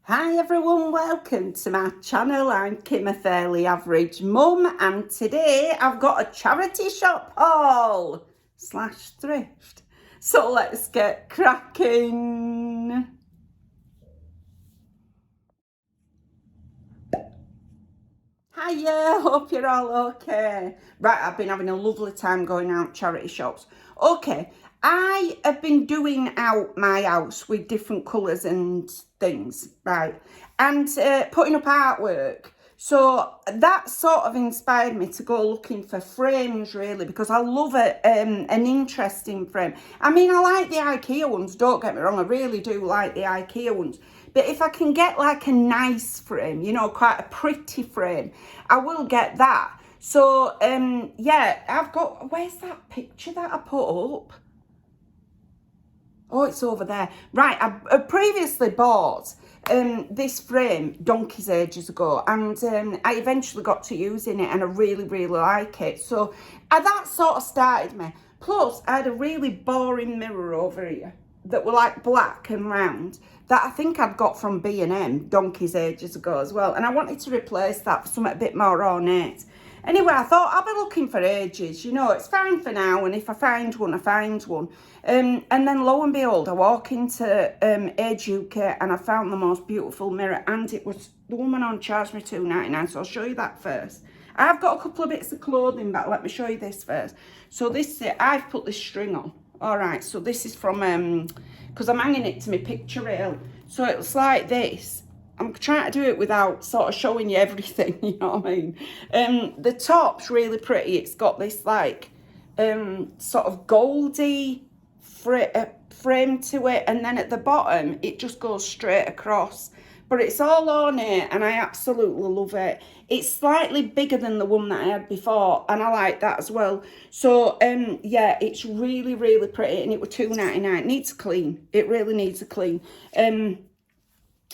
Hi everyone, welcome to my channel. I'm Kim, a fairly average mum, and today I've got a charity shop haul / thrift. So let's get cracking. Hiya, hope you're all okay. Right, I've been having a lovely time going out charity shops. Okay, I have been doing out my house with different colours and things, right, and putting up artwork. So that sort of inspired me to go looking for frames, really, because I love an interesting frame. I mean, I like the IKEA ones, don't get me wrong, I really do like the IKEA ones. But if I can get like a nice frame, you know, quite a pretty frame, I will get that. So, yeah, I've got, where's that picture that I put up? Oh, it's over there. Right, I previously bought this frame donkey's ages ago, and I eventually got to using it, and I really, really like it. So that sort of started me. Plus, I had a really boring mirror over here that were like black and round that I think I'd got from B&M donkey's ages ago as well, and I wanted to replace that for something a bit more ornate. Anyway, I thought I'll be looking for ages, you know, it's fine for now, and if I find one, I find one. And then lo and behold, I walk into Age UK and I found the most beautiful mirror, and it was, the woman on charged me £2.99, so I'll show you that first. I've got a couple of bits of clothing, but let me show you this first. So this, I've put this string on. All right, so this is from, because I'm hanging it to my picture rail. So it's like this. I'm trying to do it without sort of showing you everything, you know what I mean? The top's really pretty. It's got this like sort of goldy frame to it, and then at the bottom it just goes straight across. But it's all ornate and I absolutely love it. It's slightly bigger than the one that I had before, and I like that as well. So yeah, it's really, really pretty, and it was £2.99. It needs a clean. It really needs a clean.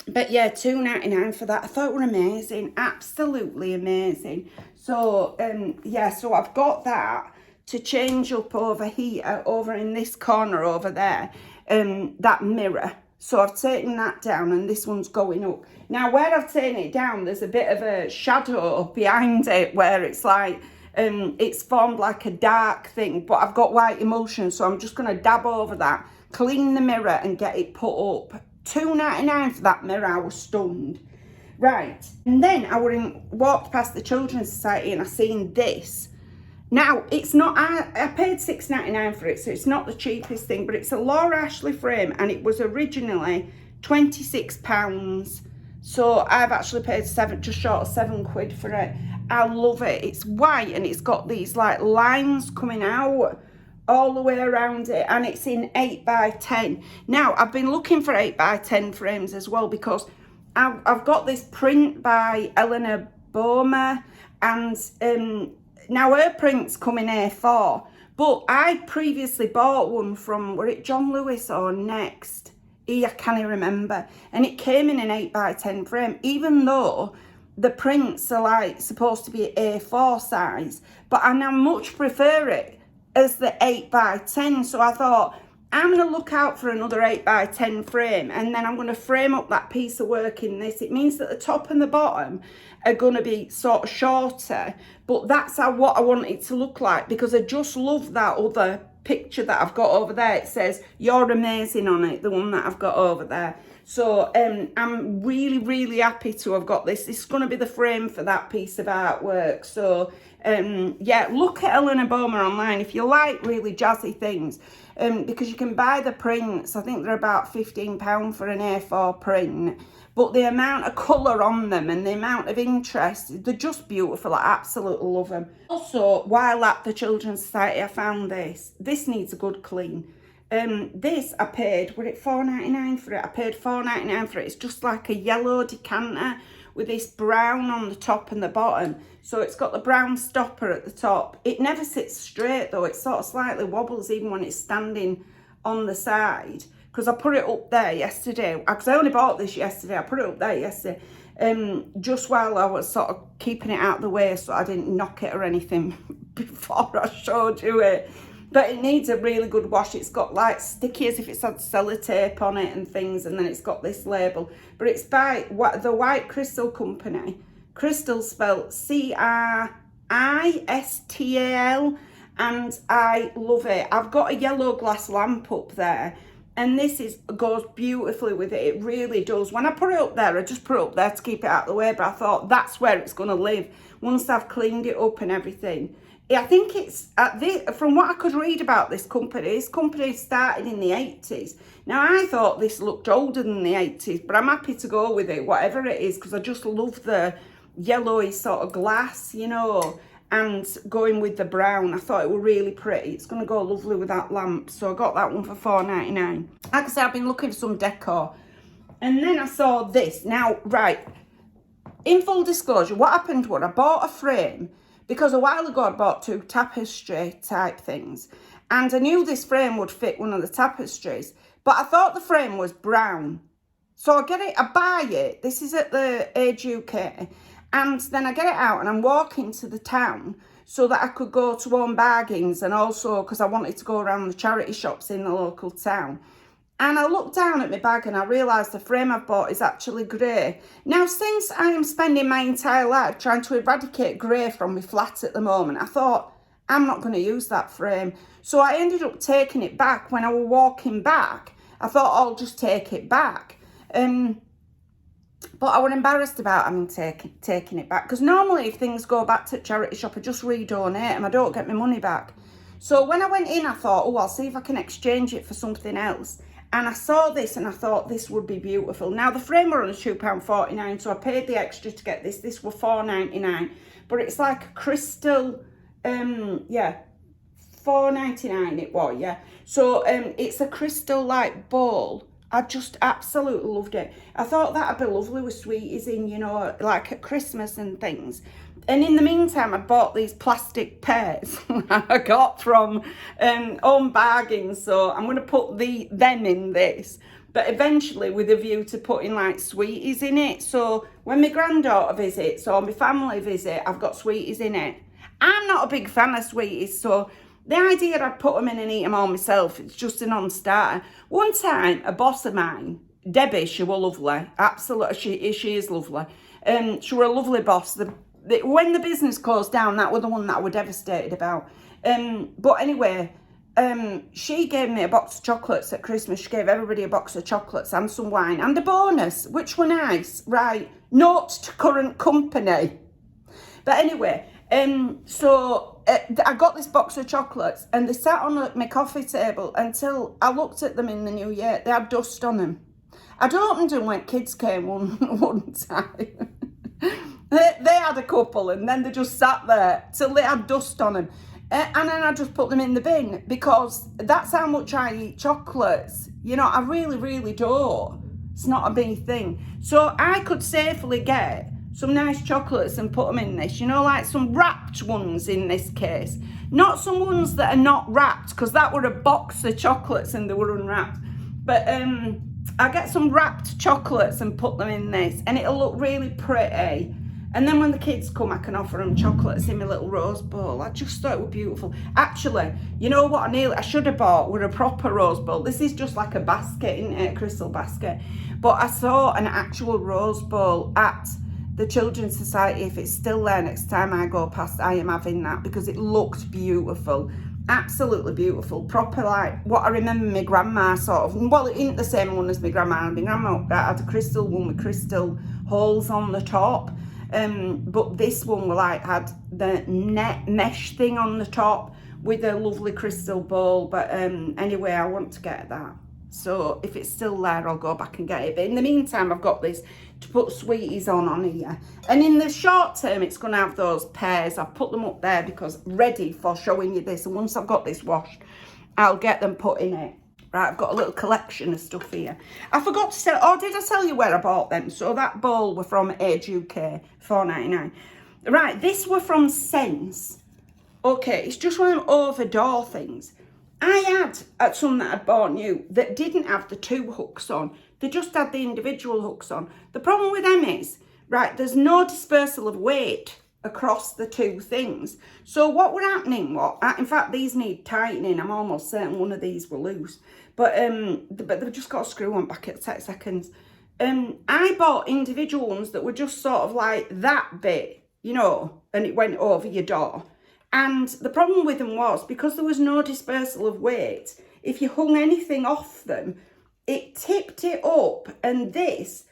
But yeah, £2.99 for that. I thought it were amazing, absolutely amazing. So yeah, so I've got that to change up over here, over in this corner over there, that mirror. So I've taken that down, and this one's going up. Now where I've taken it down, there's a bit of a shadow behind it where it's like, it's formed like a dark thing, but I've got white emulsion, so I'm just going to dab over that, clean the mirror and get it put up. £2.99 for that mirror. I was stunned. Right, and then I walked past the Children's Society and I seen this. Now, it's not, I paid £6.99 for it, so it's not the cheapest thing, but it's a Laura Ashley frame, and it was originally £26. So I've actually paid just short of £7 for it. I love it. It's white and it's got these like lines coming out all the way around it, and it's in 8x10. Now, I've been looking for 8x10 frames as well, because I've got this print by Eleanor Bomer, and now her prints come in A4, but I previously bought one from, were it John Lewis or Next? I can't remember, and it came in an 8x10 frame, even though the prints are like supposed to be A4 size, but I now much prefer it as the 8x10. So I thought, I'm going to look out for another 8x10 frame, and then I'm going to frame up that piece of work in this. It means that the top and the bottom are going to be sort of shorter, but that's what I want it to look like, because I just love that other picture that I've got over there. It says "You're amazing" on it, the one that I've got over there. So I'm really, really happy to have got this. This is going to be the frame for that piece of artwork. So yeah, look at Eleanor Bomer online if you like really jazzy things, because you can buy the prints. I think they're about £15 for an A4 print, but the amount of colour on them and the amount of interest, they're just beautiful. I absolutely love them. Also, while at the Children's Society, I found this. This needs a good clean. This I paid, were it £4.99 for it? I paid £4.99 for it. It's just like a yellow decanter with this brown on the top and the bottom. So it's got the brown stopper at the top. It never sits straight though. It sort of slightly wobbles even when it's standing on the side. Because I put it up there yesterday, because I only bought this yesterday. I put it up there yesterday, just while I was sort of keeping it out of the way so I didn't knock it or anything before I showed you it. But it needs a really good wash. It's got like sticky as if it's had sellotape on it and things, and then it's got this label. But it's by the White Crystal Company. Crystal spelled C-R-I-S-T-A-L, and I love it. I've got a yellow glass lamp up there, and this goes beautifully with it. It really does. When I put it up there, I just put it up there to keep it out of the way, but I thought that's where it's going to live once I've cleaned it up and everything. I think it's, from what I could read about this company started in the 80s. Now, I thought this looked older than the 80s, but I'm happy to go with it, whatever it is, because I just love the yellowy sort of glass, you know, and going with the brown. I thought it was really pretty. It's going to go lovely with that lamp, so I got that one for £4.99. Like I said, I've been looking for some decor, and then I saw this. Now, right, in full disclosure, what happened was I bought a frame, because a while ago I bought 2 tapestry type things, and I knew this frame would fit one of the tapestries, but I thought the frame was brown. So I get it, I buy it. This is at the Age UK, and then I get it out and I'm walking to the town so that I could go to Home Bargains, and also because I wanted to go around the charity shops in the local town. And I looked down at my bag and I realised the frame I've bought is actually grey. Now, since I am spending my entire life trying to eradicate grey from my flat at the moment, I thought, I'm not going to use that frame. So I ended up taking it back. When I was walking back, I thought I'll just take it back. But I was embarrassed about having taking it back, because normally if things go back to charity shop, I just redonate and I don't get my money back. So when I went in, I thought, oh, I'll see if I can exchange it for something else. And I saw this and I thought this would be beautiful. Now, the frame were only £2.49, so I paid the extra to get this. This was £4.99, but it's like a crystal, yeah, £4.99 it was, yeah. So it's a crystal like bowl. I just absolutely loved it. I thought that'd be lovely with sweeties in, you know, like at Christmas and things. And in the meantime, I bought these plastic pears I got from Home Bargains. So I'm going to put them in this. But eventually with a view to putting like sweeties in it. So when my granddaughter visits or my family visit, I've got sweeties in it. I'm not a big fan of sweeties. So the idea I'd put them in and eat them all myself, it's just a non-starter. One time, a boss of mine, Debbie, she was lovely. Absolutely, she is lovely. She was a lovely boss. When the business closed down, that was the one that I was devastated about. But anyway, she gave me a box of chocolates at Christmas. She gave everybody a box of chocolates and some wine and a bonus, which were nice. Right, note to current company. But anyway, so I got this box of chocolates and they sat on my coffee table until I looked at them in the new year. They had dust on them. I'd opened them when kids came one time. They had a couple and then they just sat there till they had dust on them. And then I just put them in the bin, because that's how much I eat chocolates. You know, I really, really don't. It's not a big thing. So I could safely get some nice chocolates and put them in this, you know, like some wrapped ones in this case. Not some ones that are not wrapped, because that were a box of chocolates and they were unwrapped. But I get some wrapped chocolates and put them in this, and it'll look really pretty. And then when the kids come, I can offer them chocolates in my little rose bowl. I just thought it was beautiful. Actually, you know what I should have bought were a proper rose bowl. This is just like a basket, isn't it? A crystal basket. But I saw an actual rose bowl at the Children's Society. If it's still there next time I go past, I am having that, because it looked beautiful. Absolutely beautiful. Proper like what I remember my grandma sort of. Well, it isn't the same one as my grandma. My grandma had a crystal one with crystal holes on the top. But this one had the net mesh thing on the top with a lovely crystal bowl. But anyway, I want to get that. So if it's still there, I'll go back and get it. But in the meantime, I've got this to put sweeties on here. And in the short term, it's going to have those pears. I've put them up there because ready for showing you this. And once I've got this washed, I'll get them put in it. Right, I've got a little collection of stuff here. I forgot to tell, or did I tell you where I bought them? So that bowl were from Age UK, £4.99. Right, this were from Sense. Okay, it's just one of them over-door things. I had some that I'd bought new that didn't have the 2 hooks on. They just had the individual hooks on. The problem with them is, right, there's no dispersal of weight. across the two things. So what were happening, in fact, these need tightening. I'm almost certain one of these were loose. But they've just got a screw on back at 10 seconds. I bought individual ones that were just sort of like that bit, you know, and it went over your door. And the problem with them was, because there was no dispersal of weight, if you hung anything off them, it tipped it up, and this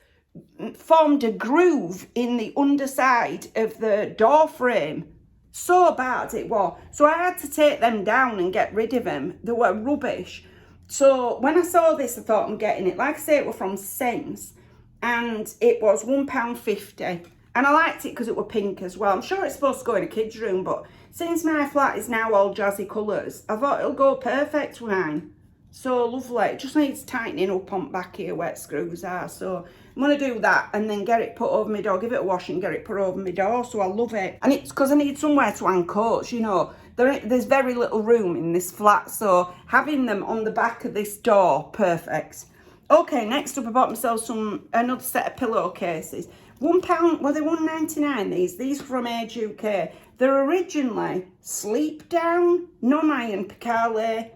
formed a groove in the underside of the door frame. So bad it was. So I had to take them down and get rid of them. They were rubbish. So when I saw this, I thought, I'm getting it. Like I say, it was from Sense, and it was £1.50. And I liked it because it was pink as well. I'm sure it's supposed to go in a kid's room, but since my flat is now all jazzy colours, I thought it'll go perfect with mine. So lovely. It just needs tightening up on back here where screws are. So I'm going to do that and then get it put over my door, give it a wash and get it put over my door. So I love it. And it's because I need somewhere to hang coats, you know. There's very little room in this flat, so having them on the back of this door, perfect. Okay, next up I bought myself another set of pillowcases. £1, well, they're £1.99 these from Age UK. They're originally sleep down, non-iron percale.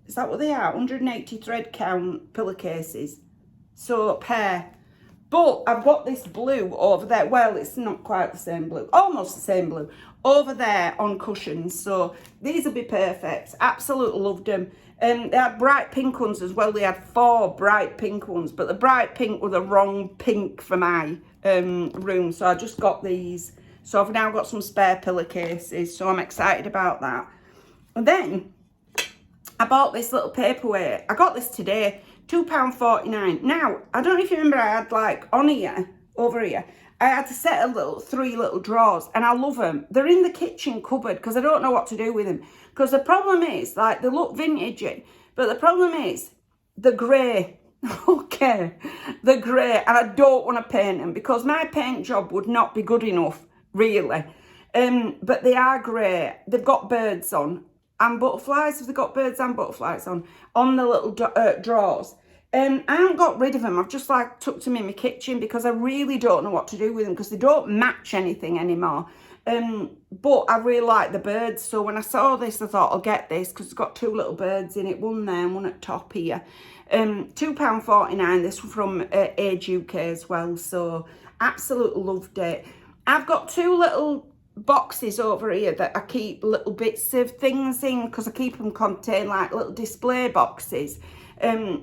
Is that what they are? 180 thread count pillowcases. So a pair. But I've got this blue over there. Well, it's not quite the same blue. Almost the same blue. Over there on cushions. So these will be perfect. Absolutely loved them. They had bright pink ones as well. They had 4 bright pink ones. But the bright pink were the wrong pink for my room. So I just got these. So I've now got some spare pillowcases. So I'm excited about that. And then I bought this little paperweight. I got this today. £2.49. Now, I don't know if you remember, I had like on here, over here, I had to set a 3 little drawers, and I love them. They're in the kitchen cupboard because I don't know what to do with them. Because the problem is, like, they look vintagey, but the problem is the grey. Okay, the grey, and I don't want to paint them because my paint job would not be good enough, really. But they are grey. They've got birds on. And butterflies, have they got birds and butterflies on the little drawers? I haven't got rid of them. I've just like tucked them in my kitchen because I really don't know what to do with them because they don't match anything anymore. But I really like the birds. So when I saw this, I thought I'll get this because it's got 2 little birds in it. One there and one at top here. £2.49. This was from Age UK as well. So absolutely loved it. I've got 2 little boxes over here that I keep little bits of things in because I keep them contained like little display boxes.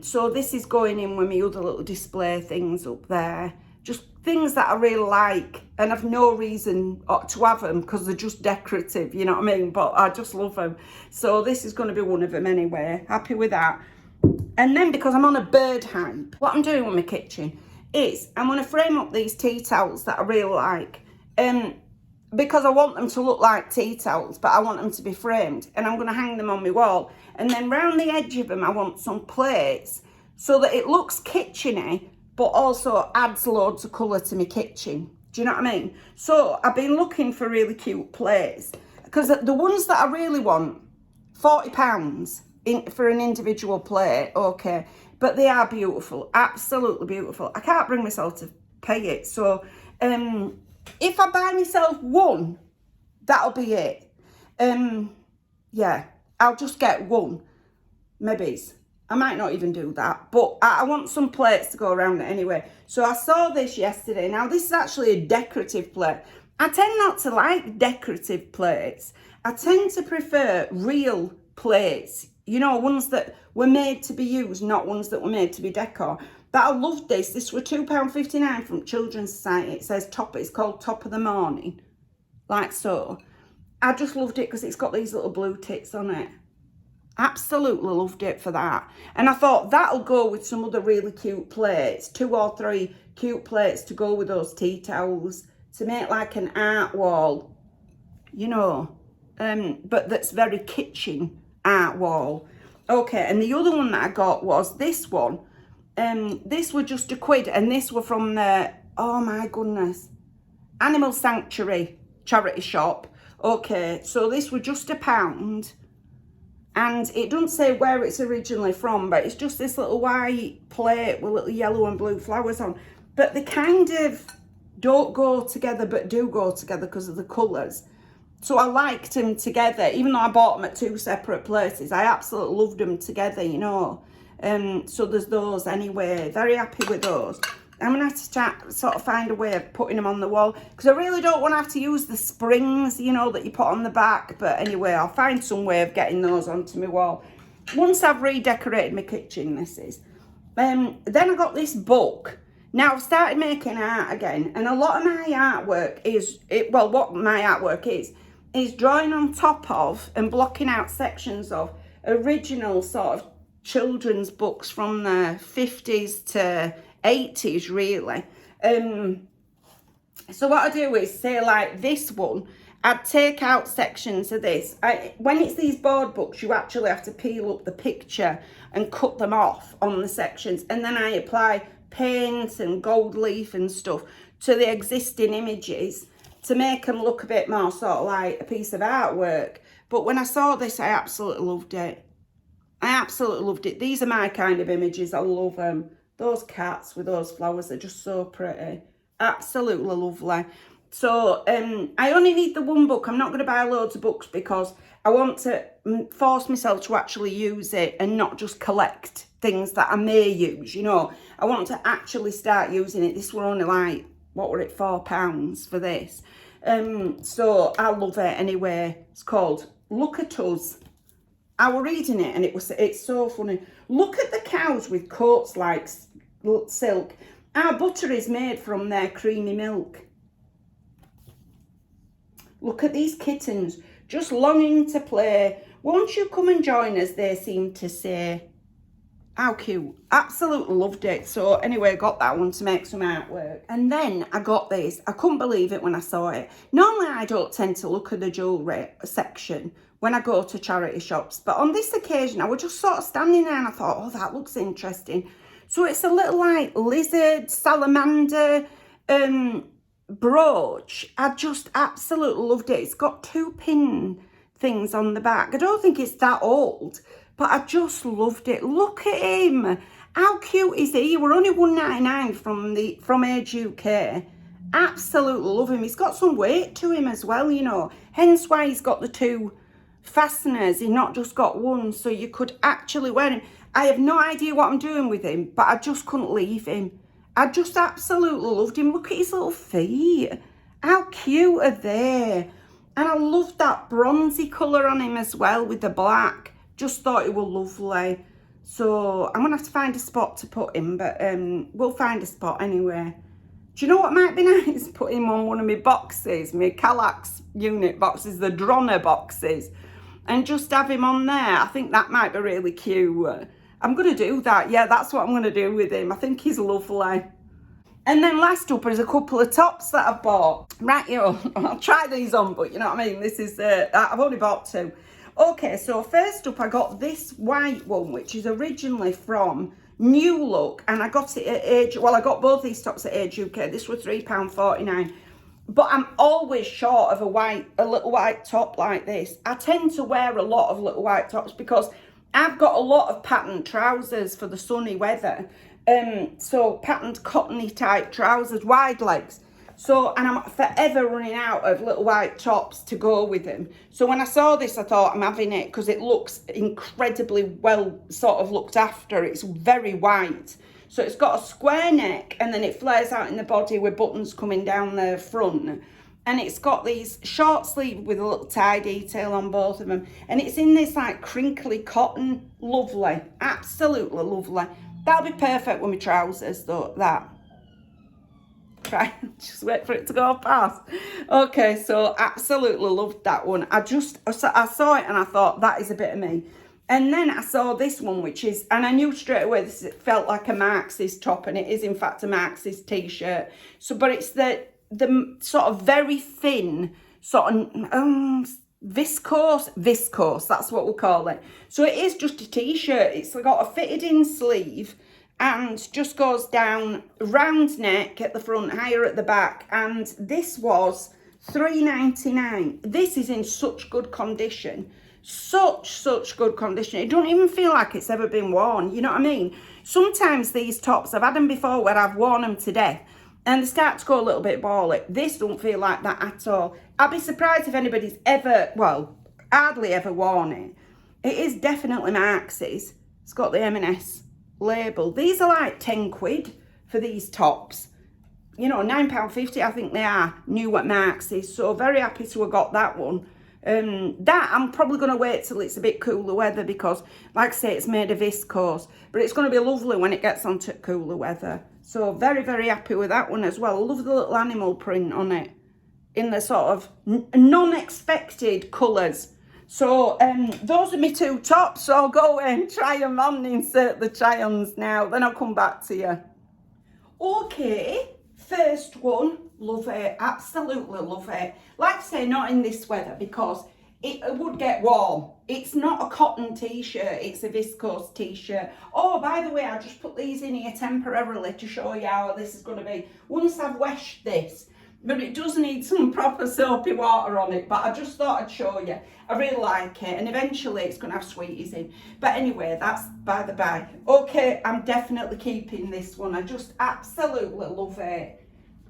So this is going in with my other little display things up there. Just things that I really like, and I've no reason to have them because they're just decorative, you know what I mean? But I just love them. So this is going to be one of them anyway. Happy with that. And then because I'm on a bird hype, what I'm doing with my kitchen is I'm going to frame up these tea towels that I really like. Because I want them to look like tea towels, but I want them to be framed, and I'm going to hang them on my wall. And then round the edge of them, I want some plates so that it looks kitcheny, but also adds loads of colour to my kitchen. Do you know what I mean? So I've been looking for really cute plates because the ones that I really want, £40 for an individual plate, okay, but they are beautiful, absolutely beautiful. I can't bring myself to pay it, so if I buy myself one, that'll be it. Yeah, I'll just get one. Maybe. I might not even do that. But I want some plates to go around it anyway. So I saw this yesterday. Now, this is actually a decorative plate. I tend not to like decorative plates. I tend to prefer real plates. You know, ones that were made to be used, not ones that were made to be decor. But I loved this. This was £2.59 from Children's Society. It says it's called Top of the Morning. Like so. I just loved it because it's got these little blue tits on it. Absolutely loved it for that. And I thought that'll go with some other really cute plates. 2 or 3 cute plates to go with those tea towels. To make like an art wall. You know. But that's very kitchen art wall. Okay, and the other one that I got was this one. This were just £1, and this were from the, oh my goodness, Animal Sanctuary charity shop. Okay, so this were just £1, and it doesn't say where it's originally from, but it's just this little white plate with little yellow and blue flowers on. But they kind of don't go together but do go together because of the colours. So I liked them together, even though I bought them at 2 separate places. I absolutely loved them together, you know. So there's those anyway. Very happy with those. I'm going to have to sort of find a way of putting them on the wall, because I really don't want to have to use the springs, you know, that you put on the back. But anyway, I'll find some way of getting those onto my wall. Once I've redecorated my kitchen, this is. Then I got this book. Now I've started making art again, and a lot of my artwork is, what my artwork is drawing on top of and blocking out sections of original sort of children's books from the 50s to 80s, really. So what I do is say, like this one, I'd take out sections of this. When it's these board books, you actually have to peel up the picture and cut them off on the sections, and then I apply paint and gold leaf and stuff to the existing images to make them look a bit more sort of like a piece of artwork. But when I saw this, I absolutely loved it. I absolutely loved it. These are my kind of images. I love them. Those cats with those flowers are just so pretty. Absolutely lovely. So I only need the one book. I'm not going to buy loads of books because I want to force myself to actually use it and not just collect things that I may use, you know. I want to actually start using it. This were only like, what were it, £4 for this. So I love it anyway. It's called Look at Us. I was reading it and it's so funny. Look at the cows with coats like silk. Our butter is made from their creamy milk. Look at these kittens, just longing to play. Won't you come and join us, they seem to say. How cute. Absolutely loved it. So anyway, I got that one to make some artwork. And then I got this. I couldn't believe it when I saw it. Normally I don't tend to look at the jewellery section when I go to charity shops. But on this occasion, I was just sort of standing there and I thought, oh, that looks interesting. So it's a little like lizard, salamander, brooch. I just absolutely loved it. It's got 2 pin things on the back. I don't think it's that old, but I just loved it. Look at him. How cute is he? We're only £1.99 from Age UK. Absolutely love him. He's got some weight to him as well, you know. Hence why he's got the 2 fasteners. He's not just got one, so you could actually wear him. I have no idea what I'm doing with him, but I just couldn't leave him. I just absolutely loved him. Look at his little feet. How cute are they? And I love that bronzy colour on him as well with the black. Just thought it was lovely. So I'm going to have to find a spot to put him, but we'll find a spot anyway. Do you know what might be nice? Put him on one of my boxes, my Kallax unit boxes, the Drona boxes, and just have him on there. I think that might be really cute. I'm going to do that. Yeah, that's what I'm going to do with him. I think he's lovely. And then last up is a couple of tops that I've bought. Right, you know, I'll try these on, but you know what I mean? This is, I've only bought 2. Okay, so first up, I got this white one, which is originally from New Look. And I got it at Age, well, I got both these tops at Age UK. This was £3.49. But I'm always short of a little white top like this. I tend to wear a lot of little white tops because I've got a lot of patterned trousers for the sunny weather. So patterned cottony type trousers, wide legs. So, and I'm forever running out of little white tops to go with them. So when I saw this, I thought I'm having it because it looks incredibly well sort of looked after. It's very white. So it's got a square neck and then it flares out in the body with buttons coming down the front. And it's got these short sleeve with a little tie detail on both of them. And it's in this like crinkly cotton. Lovely. Absolutely lovely. That'll be perfect with my trousers though, that. Right, just wait for it to go past. Okay, so absolutely loved that one. I saw it and I thought, that is a bit of me. And then I saw this one, which is, and I knew straight away this felt like a Marxist top, and it is in fact a Marxist t-shirt. So, but it's the sort of very thin, sort of viscose, that's what we'll call it. So it is just a t-shirt. It's got a fitted in sleeve and just goes down, round neck at the front, higher at the back. And this was £3.99. This is in such good condition. Such good condition. It don't even feel like it's ever been worn, you know what I mean? Sometimes these tops, I've had them before where I've worn them to death and they start to go a little bit bally. This don't feel like that at all. I'd be surprised if anybody's ever, well, hardly ever worn it. It is definitely Marks's. It's got the M&S label. These are like 10 quid for these tops. You know, £9.50 I think they are, new at Marks's. So very happy to have got that one. That I'm probably going to wait till it's a bit cooler weather because, like I say, it's made of viscose. But it's going to be lovely when it gets onto cooler weather. So very, very happy with that one as well. I love the little animal print on it in the sort of non-expected colours. So those are my two tops. So I'll go and try them on and insert the try-ons now. Then I'll come back to you. Okay, first one. Love it, absolutely love it. Like I say, not in this weather because it would get warm. It's not a cotton t-shirt, it's a viscose t-shirt. Oh, by the way, I just put these in here temporarily to show you how this is going to be. Once I've washed this, but it does need some proper soapy water on it, but I just thought I'd show you. I really like it, and eventually it's going to have sweeties in. But anyway, that's by the by. Okay, I'm definitely keeping this one. I just absolutely love it.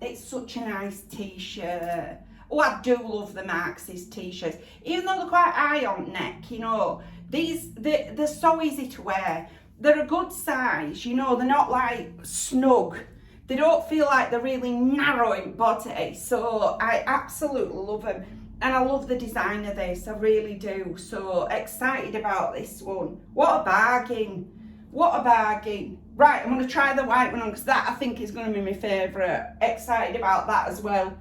It's such a nice t-shirt. Oh, I do love the Marks's t-shirts. Even though they're quite high on neck, you know, they're so easy to wear. They're a good size, you know, they're not like snug. They don't feel like they're really narrow in body. So I absolutely love them. And I love the design of this, I really do. So excited about this one. What a bargain. What a bargain. Right, I'm going to try the white one on because that I think is going to be my favourite. Excited about that as well.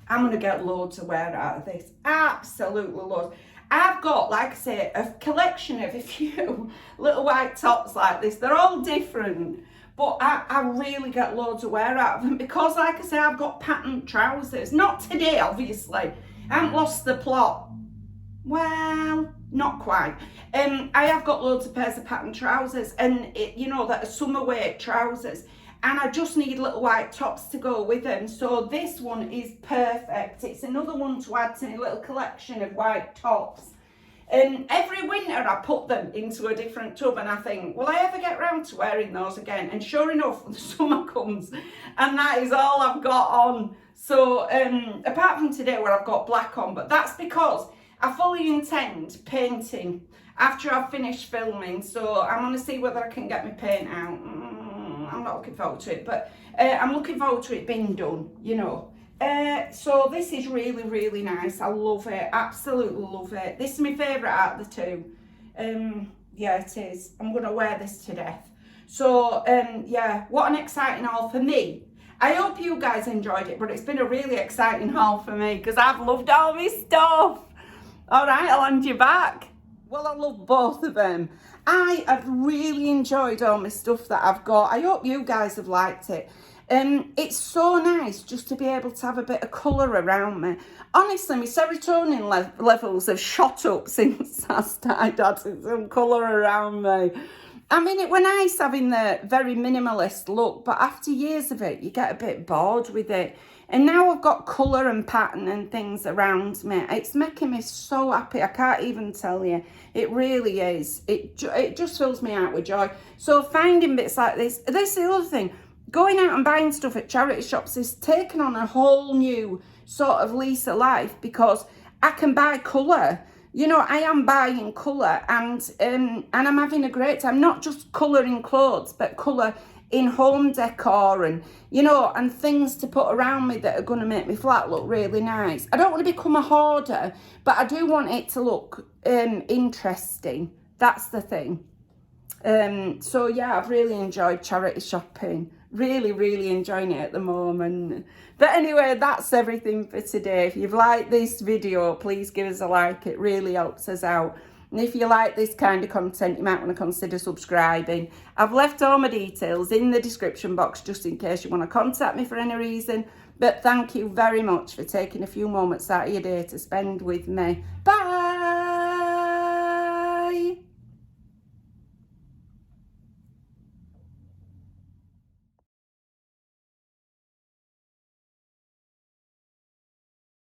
I'm going to get loads of wear out of this. Absolutely loads. I've got, like I say, a collection of a few little white tops like this. They're all different. But I really get loads of wear out of them because, like I say, I've got patterned trousers. Not today, obviously. I haven't lost the plot. Well, not quite. I have got loads of pairs of patterned trousers and, you know, that are summer weight trousers. And I just need little white tops to go with them. So this one is perfect. It's another one to add to a little collection of white tops. And every winter I put them into a different tub and I think, will I ever get round to wearing those again? And sure enough, the summer comes and that is all I've got on. So apart from today where I've got black on, but that's because I fully intend painting after I've finished filming. So I'm going to see whether I can get my paint out. I'm not looking forward to it, but I'm looking forward to it being done, you know. So this is really, really nice. I love it. Absolutely love it. This is my favourite out of the two. Yeah, it is. I'm going to wear this to death. So, yeah, what an exciting haul for me. I hope you guys enjoyed it, but it's been a really exciting haul for me because I've loved all my stuff. All right, I'll hand you back. Well, I love both of them. I have really enjoyed all my stuff that I've got. I hope you guys have liked it. It's so nice just to be able to have a bit of colour around me. Honestly, my serotonin levels have shot up since I started adding some colour around me. I mean, it was nice having the very minimalist look, but after years of it, you get a bit bored with it. And now I've got colour and pattern and things around me. It's making me so happy. I can't even tell you. It really is. It just fills me out with joy. So finding bits like this is the other thing. Going out and buying stuff at charity shops is taken on a whole new sort of lease of life because I can buy colour. You know, I am buying colour and I'm having a great time. Not just colour in clothes, but colour in home decor and, you know, and things to put around me that are going to make my flat look really nice. I don't want to become a hoarder, but I do want it to look interesting. That's the thing. So, yeah, I've really enjoyed charity shopping. Really, really enjoying it at the moment. But anyway, that's everything for today. If you've liked this video, please give us a like. It really helps us out. And if you like this kind of content, you might want to consider subscribing. I've left all my details in the description box just in case you want to contact me for any reason. But thank you very much for taking a few moments out of your day to spend with me. Bye!